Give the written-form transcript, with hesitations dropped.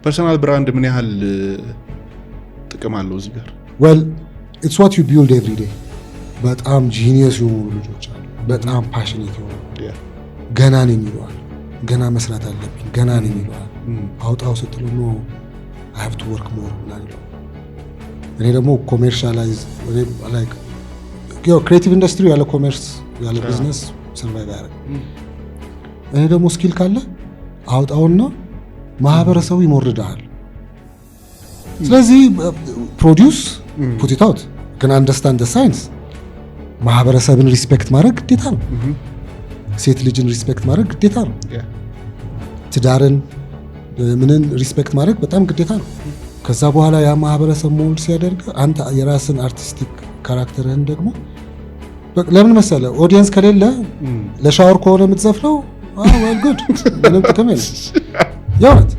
ፐርሰናል ብራንድ ምን ያህል ጥቅም አለው እዚህ ጋር? well it's what you build every day በጣም ጂኒየስ የሆኑ ልጆች አሉ በጣም ፓሽኔት የሆኑ ገና ነኝ ይለዋል ገና መስራት አለብኝ ገና ነኝ ይለዋል አውጣው ስትሉ ነው I have to work more ብላለው እኔ ደግሞ ኮሜርሻላይዝ like ክሬቲቭ ኢንዱስትሪ ያለ ኮሜርስ ያለ ቢዝነስ ሰርቫይቭ ያደርግ እኔ ደግሞ ስኪል ካለ አውጣውና ማህበረሰቡ ይሞርዳል ስለዚህ ፕሮዲዩስ ፑት ኢት አውት ግን አንደርስታንድ ዘ ሳይንስ ማህበረሰብን ሪስፔክት ማድረግ ግዴታ ነው ሴት ልጅን ሪስፔክት ማድረግ ግዴታ ነው ትዳርን ምንን ሪስፔክት ማድረግ በጣም ግዴታ ነው ከዛ በኋላ ያ ማህበረሰብ ሞልድ ሲያደርግ አንተ የራስን አርቲስቲክ ካራክተርህን ደግሞ ለምን መሰለ ኦዲየንስ ከሌለ ለሻወር ከሆነ የምትዘፍነው well good ምንም ጥቅም የለም ያውት